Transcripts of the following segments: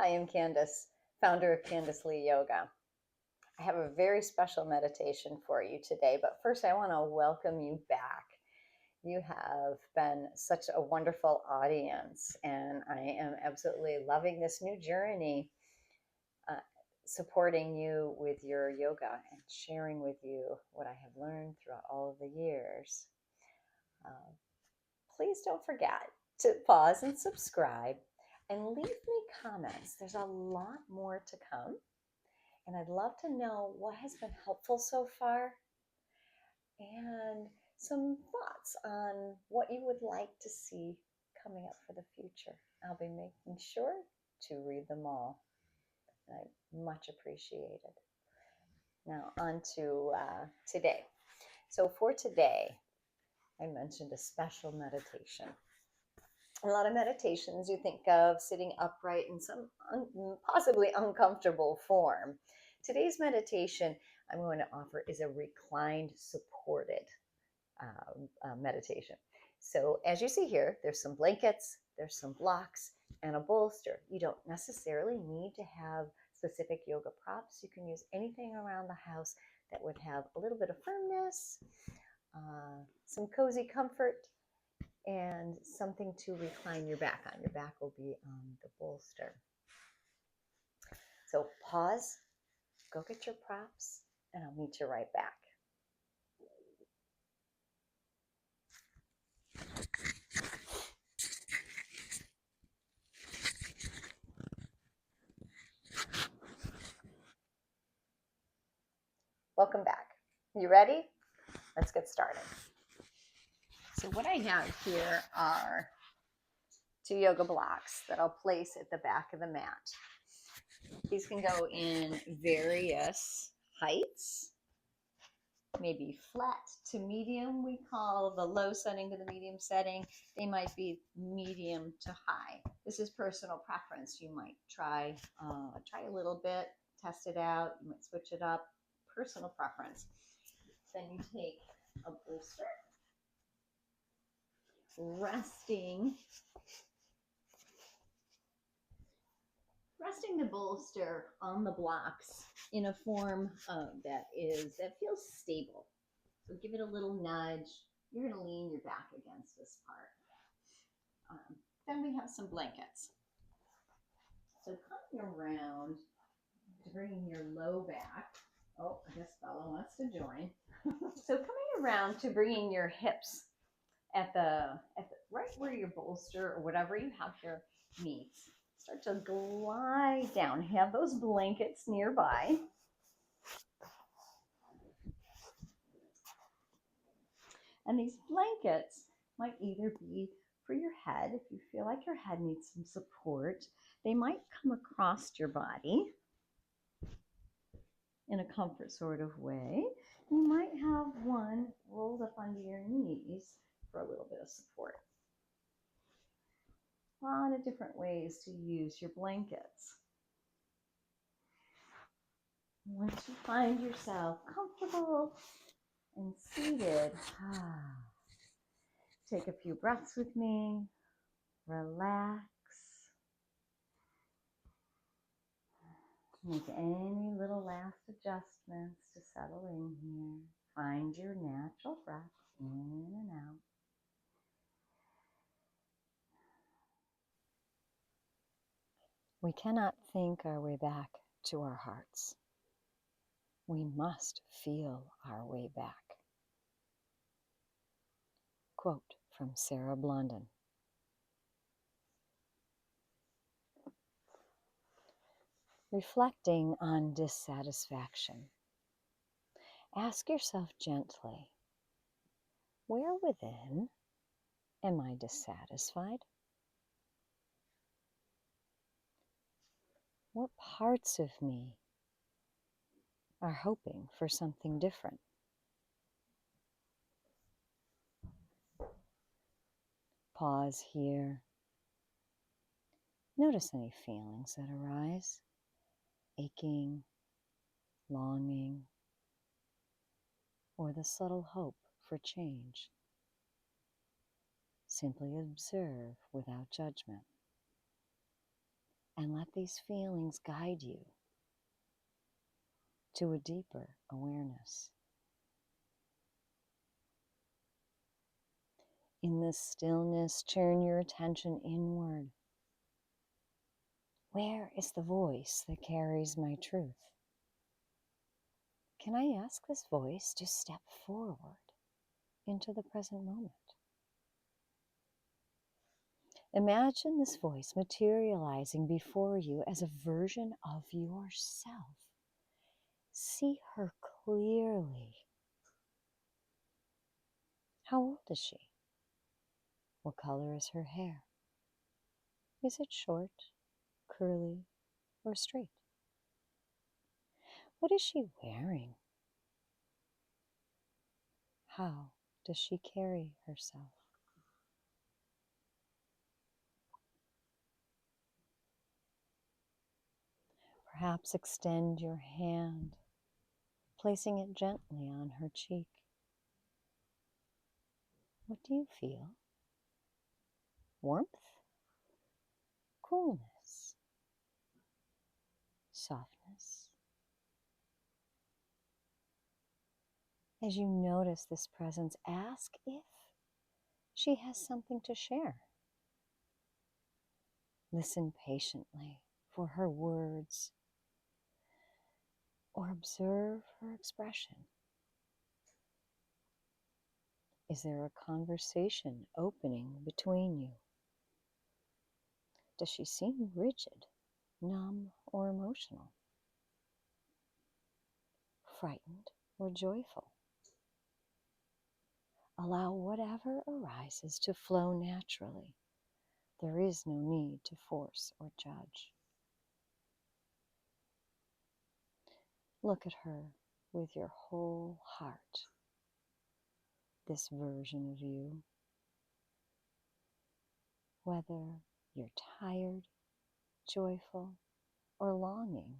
Hi, I'm Candace, founder of Candace Lee Yoga. I have a very special meditation for you today, but first I want to welcome you back. You have been such a wonderful audience, and I am absolutely loving this new journey, uh, supporting you with your yoga and sharing with you what I have learned throughout all of the years. Uh, Please don't forget to pause and subscribe and leave me comments. There's a lot more to come. And I'd love to know what has been helpful so far and some thoughts on what you would like to see coming up for the future. I'll be making sure to read them all. I much appreciate it. Now, on to today. So, for today, I mentioned a special meditation. A lot of meditations you think of sitting upright in some possibly uncomfortable form. Today's meditation I'm going to offer is a reclined, supported meditation. So, as you see here, there's some blankets, there's some blocks, and a bolster. You don't necessarily need to have specific yoga props. You can use anything around the house that would have a little bit of firmness, some cozy comfort, and something to recline your back on. Your back will be on the bolster. So pause, go get your props, and I'll meet you right back. Welcome back. You ready? Let's get started. So what I have here are 2 yoga blocks that I'll place at the back of the mat. These can go in various heights, maybe flat to medium. We call the low setting to the medium setting. They might be medium to high. This is personal preference. You might try a little bit, test it out. You might switch it up. Personal preference. Then you take a bolster, resting the bolster on the blocks in a form that feels stable. So give it a little nudge. You're going to lean your back against this part. Then we have some blankets. So coming around to bringing your low back. Oh, I guess Bella wants to join. So coming around to bringing your hips at the right where your bolster or whatever you have here meets. Start to glide down. Have those blankets nearby. And these blankets might either be for your head, if you feel like your head needs some support. They might come across your body in a comfort sort of way. You might have one rolled up under your knees for a little bit of support. A lot of different ways to use your blankets. Once you find yourself comfortable and seated, take a few breaths with me, relax, make any little last adjustments to settle in here. Find your natural breath in and out. We cannot think our way back to our hearts. We must feel our way back. Quote from Sarah Blondin. Reflecting on dissatisfaction. Ask yourself gently, where within am I dissatisfied? What parts of me are hoping for something different? Pause here. Notice any feelings that arise, aching, longing, or the subtle hope for change. Simply observe without judgment. And let these feelings guide you to a deeper awareness. In this stillness, turn your attention inward. Where is the voice that carries my truth? Can I ask this voice to step forward into the present moment? Imagine this voice materializing before you as a version of yourself. See her clearly. How old is she? What color is her hair? Is it short, curly, or straight? What is she wearing? How does she carry herself? Perhaps extend your hand, placing it gently on her cheek. What do you feel? Warmth? Coolness? Softness? As you notice this presence, ask if she has something to share. Listen patiently for her words or observe her expression. Is there a conversation opening between you? Does she seem rigid, numb, or emotional? Frightened or joyful? Allow whatever arises to flow naturally. There is no need to force or judge. Look at her with your whole heart. This version of you, whether you're tired, joyful, or longing,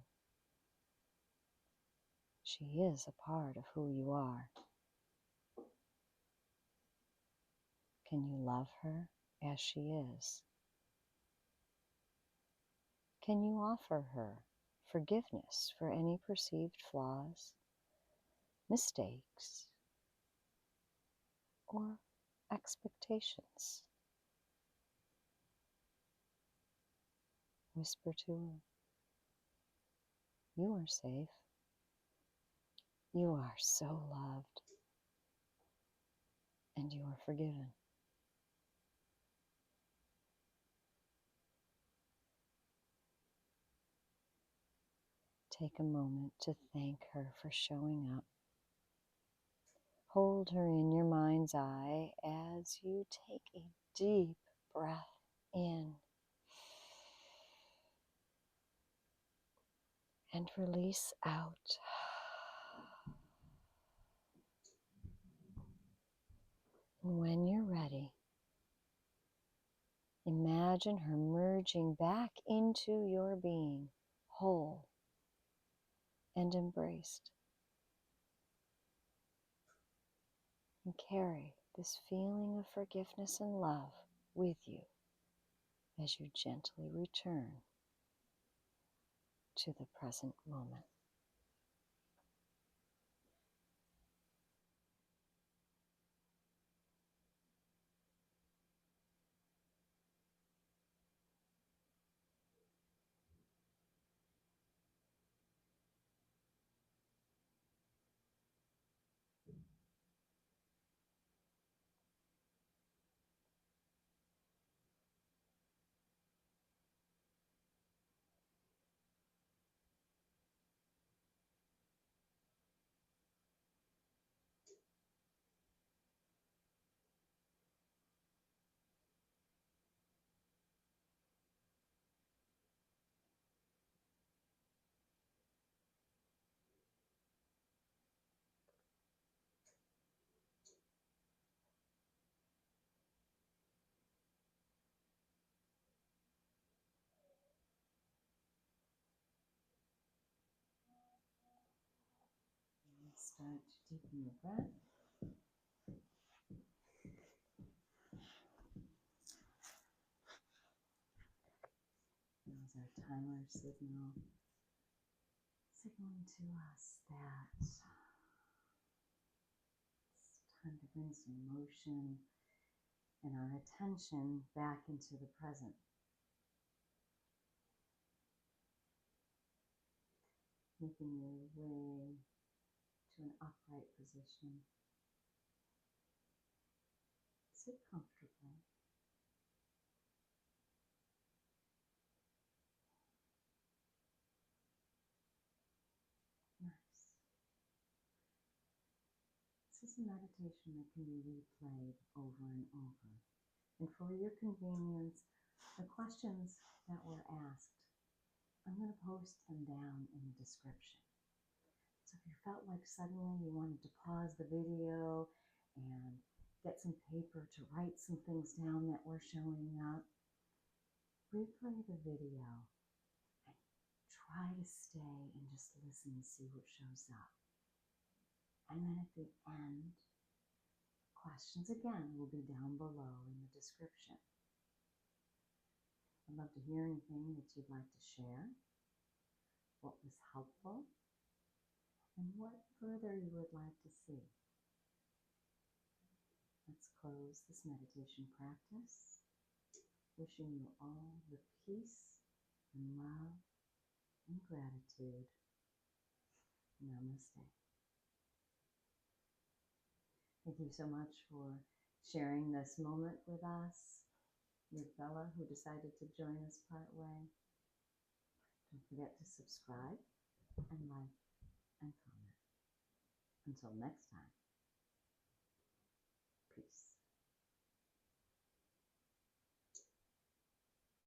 she is a part of who you are. Can you love her as she is? Can you offer her forgiveness for any perceived flaws, mistakes, or expectations? Whisper to her, you are safe. You are so loved, and you are forgiven. Take a moment to thank her for showing up. Hold her in your mind's eye as you take a deep breath in and release out. And when you're ready, imagine her merging back into your being, whole and embraced. And carry this feeling of forgiveness and love with you as you gently return to the present moment. Start to deepen your breath. That's our timer signal, signaling to us that it's time to bring some motion and our attention back into the present. Making your way to an upright position. Sit comfortably. Nice. This is a meditation that can be replayed over and over. And for your convenience, the questions that were asked, I'm going to post them down in the description. So if you felt like suddenly you wanted to pause the video and get some paper to write some things down that were showing up, replay the video and try to stay and just listen and see what shows up. And then at the end, questions again will be down below in the description. I'd love to hear anything that you'd like to share, what was helpful, and what further you would like to see. Let's close this meditation practice, wishing you all the peace and love and gratitude. Namaste. Thank you so much for sharing this moment with us, with Bella, who decided to join us part way. Don't forget to subscribe and like and comment. Until next time.